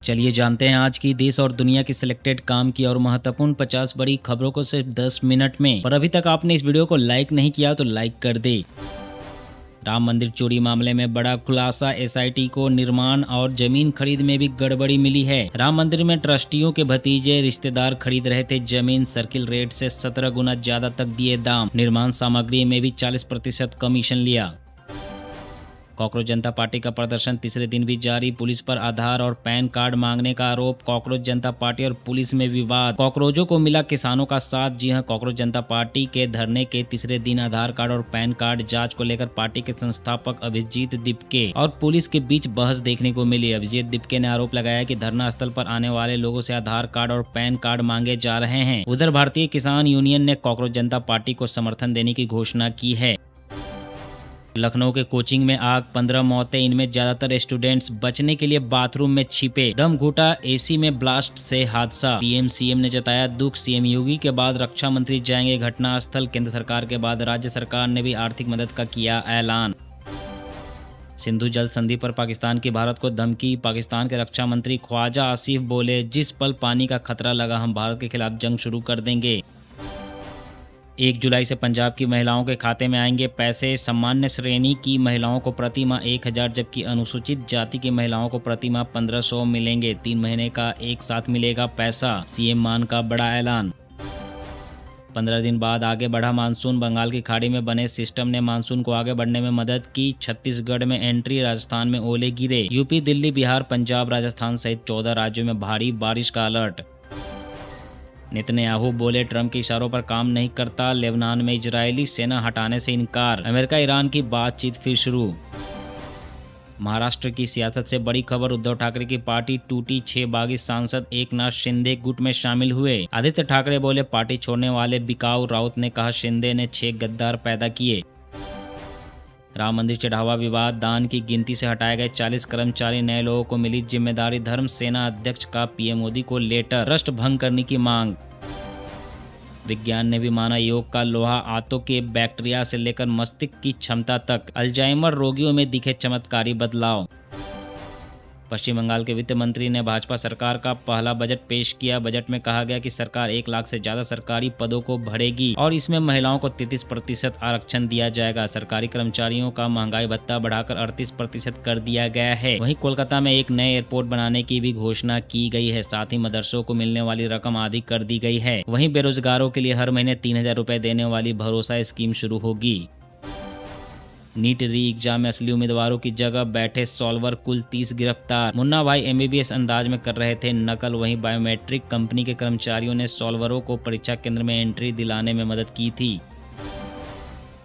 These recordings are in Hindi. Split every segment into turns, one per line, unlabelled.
चलिए जानते हैं आज की देश और दुनिया की सिलेक्टेड काम की और महत्वपूर्ण 50 बड़ी खबरों को सिर्फ 10 मिनट में। पर अभी तक आपने इस वीडियो को लाइक नहीं किया तो लाइक कर दे। राम मंदिर चोरी मामले में बड़ा खुलासा, एसआईटी को निर्माण और जमीन खरीद में भी गड़बड़ी मिली है। राम मंदिर में ट्रस्टियों के भतीजे रिश्तेदार खरीद रहे थे जमीन, सर्किल रेट से 17 गुना ज्यादा तक दिए दाम, निर्माण सामग्री में भी 40% कमीशन लिया। कॉकरोच जनता पार्टी का प्रदर्शन तीसरे दिन भी जारी, पुलिस पर आधार और पैन कार्ड मांगने का आरोप। कॉकरोच जनता पार्टी और पुलिस में विवाद, कॉकरोचों को मिला किसानों का साथ। जी हां, कॉकरोच जनता पार्टी के धरने के तीसरे दिन आधार कार्ड और पैन कार्ड जांच को लेकर पार्टी के संस्थापक अभिजीत दिपके और पुलिस के बीच बहस देखने को मिली। अभिजीत दिपके ने आरोप लगाया कि धरना स्थल पर आने वाले लोगों से आधार कार्ड और पैन कार्ड मांगे जा रहे हैं। उधर भारतीय किसान यूनियन ने कॉकरोच जनता पार्टी को समर्थन देने की घोषणा की है। लखनऊ के कोचिंग में आग, 15 मौतें, इनमें ज्यादातर स्टूडेंट्स बचने के लिए बाथरूम में छिपे, दम घुटा, एसी में ब्लास्ट से हादसा। पीएम सीएम ने जताया दुख, सीएम योगी के बाद रक्षा मंत्री जाएंगे घटनास्थल। केंद्र सरकार के बाद राज्य सरकार ने भी आर्थिक मदद का किया ऐलान। सिंधु जल संधि पर पाकिस्तान की भारत को धमकी, पाकिस्तान के रक्षा मंत्री ख्वाजा आसिफ बोले, जिस पल पानी का खतरा लगा हम भारत के खिलाफ जंग शुरू कर देंगे। 1 जुलाई से पंजाब की महिलाओं के खाते में आएंगे पैसे, सामान्य श्रेणी की महिलाओं को प्रति माह 1000 जबकि अनुसूचित जाति की महिलाओं को प्रति माह 1500 मिलेंगे। 3 महीने का एक साथ मिलेगा पैसा, सीएम मान का बड़ा ऐलान। 15 दिन बाद आगे बढ़ा मानसून, बंगाल की खाड़ी में बने सिस्टम ने मानसून को आगे बढ़ने में मदद की। छत्तीसगढ़ में एंट्री, राजस्थान में ओले गिरे। यूपी, दिल्ली, बिहार, पंजाब, राजस्थान सहित 14 राज्यों में भारी बारिश का अलर्ट। नेतन्याहू बोले ट्रंप के इशारों पर काम नहीं करता। लेबनान में इजरायली सेना हटाने से इनकार। अमेरिका ईरान की बातचीत फिर शुरू। महाराष्ट्र की सियासत से बड़ी खबर, उद्धव ठाकरे की पार्टी टूटी, 6 बागी सांसद एकनाथ शिंदे गुट में शामिल हुए। आदित्य ठाकरे बोले पार्टी छोड़ने वाले बिकाऊ, राउत ने कहा शिंदे ने 6 गद्दार पैदा किए। राम मंदिर चढ़ावा विवाद, दान की गिनती से हटाए गए 40 कर्मचारी, नए लोगों को मिली जिम्मेदारी। धर्म सेना अध्यक्ष का पीएम मोदी को लेटर, ट्रस्ट भंग करने की मांग। विज्ञान ने भी माना योग का लोहा, आंतों के बैक्टीरिया से लेकर मस्तिष्क की क्षमता तक। अल्जाइमर रोगियों में दिखे चमत्कारी बदलाव। पश्चिम बंगाल के वित्त मंत्री ने भाजपा सरकार का पहला बजट पेश किया। बजट में कहा गया कि सरकार 1 लाख से ज्यादा सरकारी पदों को भरेगी और इसमें महिलाओं को 33% आरक्षण दिया जाएगा। सरकारी कर्मचारियों का महंगाई भत्ता बढ़ाकर 38% कर दिया गया है। वहीं कोलकाता में एक नए एयरपोर्ट बनाने की भी घोषणा की गई है। साथ ही मदरसों को मिलने वाली रकम आधी कर दी गई है। वहीं बेरोजगारों के लिए हर महीने 3000 रुपए देने वाली भरोसा स्कीम शुरू होगी। नीट री एग्जाम में असली उम्मीदवारों की जगह बैठे सॉल्वर, कुल 30 गिरफ्तार। मुन्ना भाई एमबीबीएस अंदाज में कर रहे थे नकल। वहीं बायोमेट्रिक कंपनी के कर्मचारियों ने सॉल्वरों को परीक्षा केंद्र में एंट्री दिलाने में मदद की थी।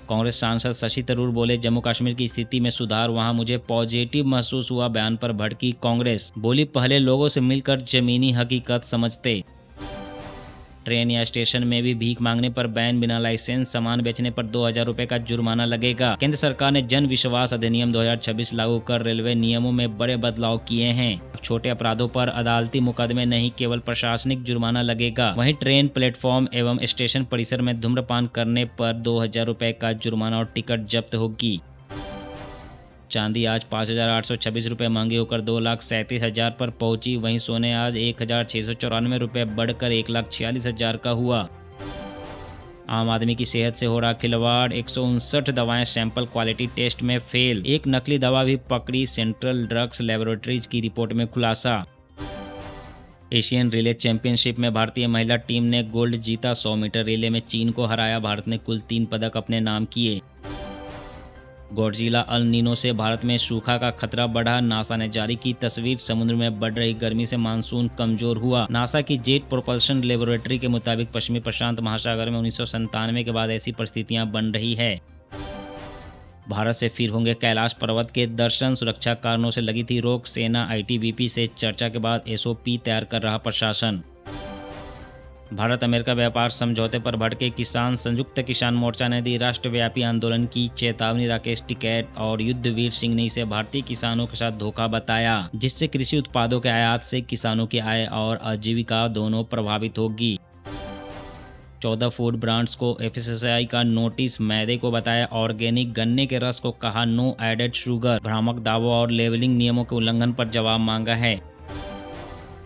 कांग्रेस सांसद शशि थरूर बोले जम्मू कश्मीर की स्थिति में सुधार, वहां मुझे पॉजिटिव महसूस हुआ। बयान पर भड़की कांग्रेस, बोली पहले लोगों से मिलकर जमीनी हकीकत समझते। ट्रेन या स्टेशन में भी भीख मांगने पर बैन, बिना लाइसेंस सामान बेचने पर 2000 रुपए का जुर्माना लगेगा। केंद्र सरकार ने जन विश्वास अधिनियम 2026 लागू कर रेलवे नियमों में बड़े बदलाव किए हैं। अब छोटे अपराधों पर अदालती मुकदमे नहीं, केवल प्रशासनिक जुर्माना लगेगा। वहीं ट्रेन प्लेटफॉर्म एवं स्टेशन परिसर में धूम्रपान करने पर 2000 रुपए का जुर्माना और टिकट जब्त होगी। चांदी आज 5826 रुपये महंगी होकर 2,37,000 पर पहुंची। वहीं सोने आज 1694 रुपये बढ़कर 1,46,000 का हुआ। आम आदमी की सेहत से हो रहा खिलवाड़, 159 दवाएं सैंपल क्वालिटी टेस्ट में फेल। एक नकली दवा भी पकड़ी, सेंट्रल ड्रग्स लेबोरेटरीज की रिपोर्ट में खुलासा। एशियन रिले चैंपियनशिप में भारतीय महिला टीम ने गोल्ड जीता। 100 मीटर रिले में चीन को हराया। भारत ने कुल 3 पदक अपने नाम किए। गॉडजिला अल नीनो से भारत में सूखा का खतरा बढ़ा। नासा ने जारी की तस्वीर, समुद्र में बढ़ रही गर्मी से मानसून कमजोर हुआ। नासा की जेट प्रोपल्शन लेबोरेटरी के मुताबिक पश्चिमी प्रशांत महासागर में 1997 के बाद ऐसी परिस्थितियां बन रही है। भारत से फिर होंगे कैलाश पर्वत के दर्शन, सुरक्षा कारणों से लगी थी रोक। सेना आईटीबीपी से चर्चा के बाद एसओपी तैयार कर रहा प्रशासन। भारत अमेरिका व्यापार समझौते पर भड़के किसान, संयुक्त किसान मोर्चा ने दी राष्ट्रव्यापी आंदोलन की चेतावनी। राकेश टिकैत और युद्धवीर सिंह ने इसे भारतीय किसानों के साथ धोखा बताया, जिससे कृषि उत्पादों के आयात से किसानों की आय और आजीविका दोनों प्रभावित होगी। 14 फूड ब्रांड्स को एफएसएसआई का नोटिस, मैदे को बताया ऑर्गेनिक, गन्ने के रस को कहा नो एडेड शुगर। भ्रामक दावों और लेबलिंग नियमों के उल्लंघन पर जवाब मांगा है।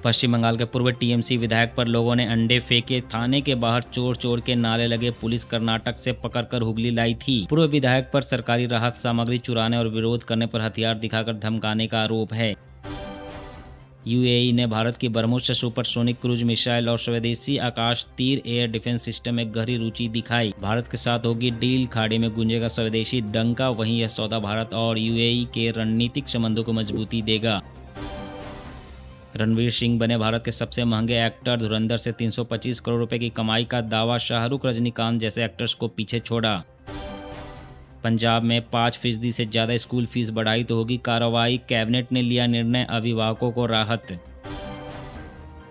पश्चिम बंगाल के पूर्व टीएमसी विधायक पर लोगों ने अंडे फेंके, थाने के बाहर चोर चोर के नारे लगे, पुलिस कर्नाटक से पकड़कर हुगली लाई थी। पूर्व विधायक पर सरकारी राहत सामग्री चुराने और विरोध करने पर हथियार दिखाकर धमकाने का आरोप है। यूएई ने भारत की ब्रह्मोस सुपरसोनिक क्रूज मिसाइल और स्वदेशी आकाश तीर एयर डिफेंस सिस्टम में गहरी रुचि दिखाई। भारत के साथ होगी डील, खाड़ी में गूंजेगा स्वदेशी डंका। वहीं यह सौदा भारत और यूएई के रणनीतिक संबंधों को मजबूती देगा। रणवीर सिंह बने भारत के सबसे महंगे एक्टर। धुरंधर से 325 करोड़ रुपए की कमाई का दावा। शाहरुख, रजनीकांत जैसे एक्टर्स को पीछे छोड़ा। पंजाब में 5% से ज़्यादा स्कूल फीस बढ़ाई तो होगी कार्रवाई। कैबिनेट ने लिया निर्णय, अभिभावकों को राहत।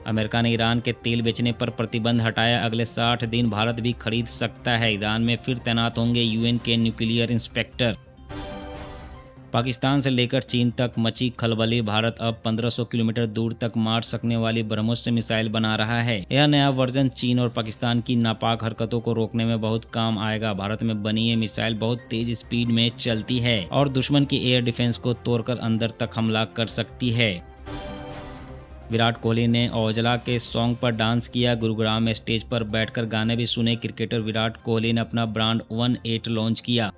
अमेरिका ने ईरान के तेल बेचने पर प्रतिबंध हटाया। अगले 60 दिन भारत भी खरीद सकता है। ईरान में फिर तैनात होंगे यूएन के न्यूक्लियर इंस्पेक्टर। पाकिस्तान से लेकर चीन तक मची खलबली। भारत अब 1500 किलोमीटर दूर तक मार सकने वाली ब्रह्मोस मिसाइल बना रहा है। यह नया वर्जन चीन और पाकिस्तान की नापाक हरकतों को रोकने में बहुत काम आएगा। भारत में बनी ये मिसाइल बहुत तेज स्पीड में चलती है और दुश्मन की एयर डिफेंस को तोड़कर अंदर तक हमला कर सकती है। विराट कोहली ने औजला के सॉन्ग पर डांस किया। गुरुग्राम में स्टेज पर बैठकर गाने भी सुने। क्रिकेटर विराट कोहली ने अपना ब्रांड 18 लॉन्च किया।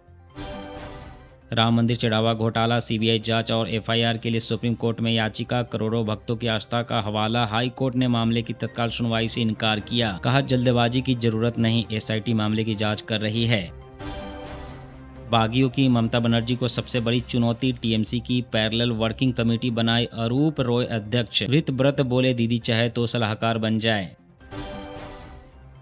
राम मंदिर चढ़ावा घोटाला, सीबीआई जांच और एफआईआर के लिए सुप्रीम कोर्ट में याचिका। करोड़ों भक्तों की आस्था का हवाला। हाई कोर्ट ने मामले की तत्काल सुनवाई से इनकार किया। कहा जल्दबाजी की जरूरत नहीं, एसआईटी मामले की जांच कर रही है। बागियों की ममता बनर्जी को सबसे बड़ी चुनौती। टीएमसी की पैरेलल वर्किंग कमेटी बनाई। अरूप रॉय अध्यक्ष। ऋत ब्रत बोले दीदी चाहे तो सलाहकार बन जाए।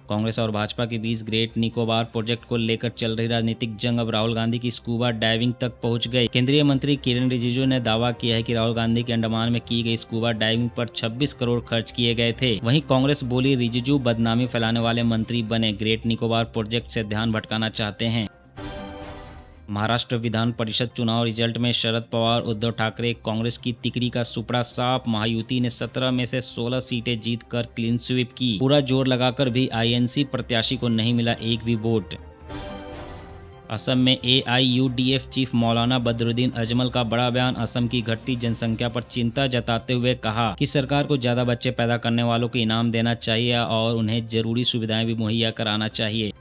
कांग्रेस और भाजपा के बीच ग्रेट निकोबार प्रोजेक्ट को लेकर चल रही राजनीतिक जंग अब राहुल गांधी की स्कूबा डाइविंग तक पहुंच गई। केंद्रीय मंत्री किरण रिजिजू ने दावा किया है कि राहुल गांधी के अंडमान में की गई स्कूबा डाइविंग पर 26 करोड़ खर्च किए गए थे। वहीं कांग्रेस बोली रिजिजू बदनामी फैलाने वाले मंत्री बने, ग्रेट निकोबार प्रोजेक्ट से ध्यान भटकाना चाहते हैं। महाराष्ट्र विधान परिषद चुनाव रिजल्ट में शरद पवार, उद्धव ठाकरे, कांग्रेस की तिकड़ी का सुपड़ा साफ। महायुति ने 17 में से 16 सीटें जीतकर क्लीन स्वीप की। पूरा जोर लगाकर भी आईएनसी प्रत्याशी को नहीं मिला एक भी वोट। असम में एआईयूडीएफ चीफ मौलाना बदरुद्दीन अजमल का बड़ा बयान। असम की घटती जनसंख्या पर चिंता जताते हुए कहा कि सरकार को ज्यादा बच्चे पैदा करने वालों को इनाम देना चाहिए और उन्हें जरूरी सुविधाएं भी मुहैया कराना चाहिए।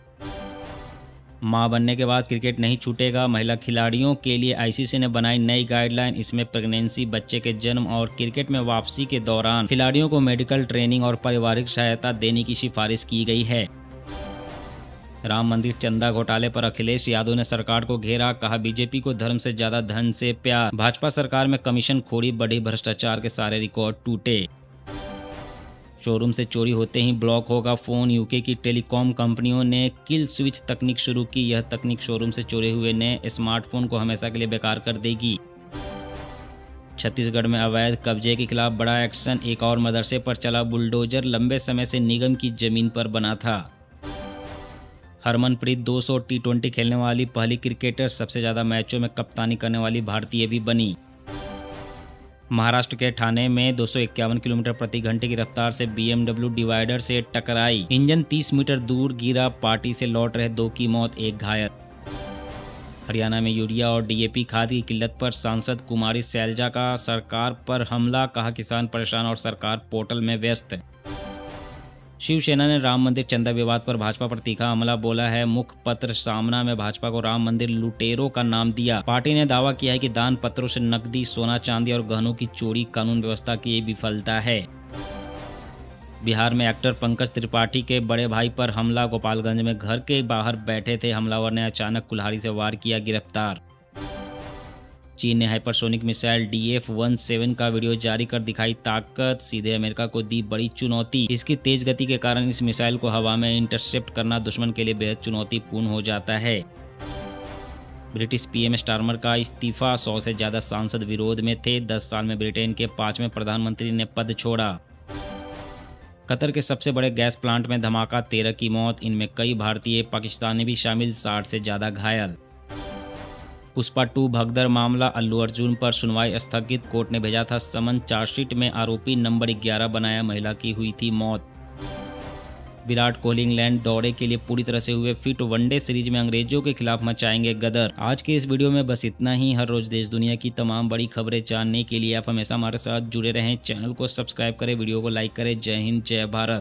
मां बनने के बाद क्रिकेट नहीं छूटेगा। महिला खिलाड़ियों के लिए आईसीसी ने बनाई नई गाइडलाइन। इसमें प्रेगनेंसी, बच्चे के जन्म और क्रिकेट में वापसी के दौरान खिलाड़ियों को मेडिकल ट्रेनिंग और पारिवारिक सहायता देने की सिफारिश की गई है। राम मंदिर चंदा घोटाले पर अखिलेश यादव ने सरकार को घेरा। कहा बीजेपी को धर्म से ज्यादा धन से प्यार। भाजपा सरकार में कमीशन खोरी बढ़ी, भ्रष्टाचार के सारे रिकॉर्ड टूटे। शोरूम से चोरी होते ही ब्लॉक होगा फोन। यूके की टेलीकॉम कंपनियों ने किल स्विच तकनीक शुरू की। यह तकनीक शोरूम से चोरी हुए नए स्मार्टफोन को हमेशा के लिए बेकार कर देगी। छत्तीसगढ़ में अवैध कब्जे के खिलाफ बड़ा एक्शन। एक और मदरसे पर चला बुलडोजर, लंबे समय से निगम की जमीन पर बना था। हरमनप्रीत 200 टी20 खेलने वाली पहली क्रिकेटर, सबसे ज्यादा मैचों में कप्तानी करने वाली भारतीय भी बनी। महाराष्ट्र के ठाणे में 251 किलोमीटर प्रति घंटे की रफ्तार से बीएमडब्ल्यू डिवाइडर से टकराई। इंजन 30 मीटर दूर गिरा। पार्टी से लौट रहे 2 की मौत, 1 घायल। हरियाणा में यूरिया और डीएपी खाद की किल्लत पर सांसद कुमारी सैलजा का सरकार पर हमला। कहा किसान परेशान और सरकार पोर्टल में व्यस्त। शिवसेना ने राम मंदिर चंदा विवाद पर भाजपा पर तीखा हमला बोला है। मुखपत्र सामना में भाजपा को राम मंदिर लुटेरों का नाम दिया। पार्टी ने दावा किया है कि दान पत्रों से नकदी, सोना चांदी और गहनों की चोरी कानून व्यवस्था की विफलता है। बिहार में एक्टर पंकज त्रिपाठी के बड़े भाई पर हमला। गोपालगंज में घर के बाहर बैठे थे हमलावर ने अचानक कुल्हाड़ी से वार किया, गिरफ्तार। चीन ने हाइपरसोनिक मिसाइल DF-17 का वीडियो जारी कर दिखाई ताकत। सीधे अमेरिका को दी बड़ी चुनौती। इसकी तेज गति के कारण इस मिसाइल को हवा में इंटरसेप्ट करना दुश्मन के लिए बेहद चुनौतीपूर्ण हो जाता है। ब्रिटिश पीएम स्टारमर का इस्तीफा। 100 से ज्यादा सांसद विरोध में थे। 10 साल में ब्रिटेन के 5वें प्रधानमंत्री ने पद छोड़ा। कतर के सबसे बड़े गैस प्लांट में धमाका, 13 की मौत, इनमें कई भारतीय पाकिस्तानी भी शामिल, 60 से ज्यादा घायल। पुष्पा 2 भगदड़ मामला, अल्लू अर्जुन पर सुनवाई स्थगित। कोर्ट ने भेजा था समन। चार्जशीट में आरोपी नंबर 11 बनाया, महिला की हुई थी मौत। विराट कोहली इंग्लैंड दौरे के लिए पूरी तरह से हुए फिट। वनडे सीरीज में अंग्रेजों के खिलाफ मचाएंगे गदर। आज के इस वीडियो में बस इतना ही। हर रोज देश दुनिया की तमाम बड़ी खबरें जानने के लिए आप हमेशा हमारे साथ जुड़े रहें। चैनल को सब्सक्राइब करें, वीडियो को लाइक करें। जय हिंद, जय भारत।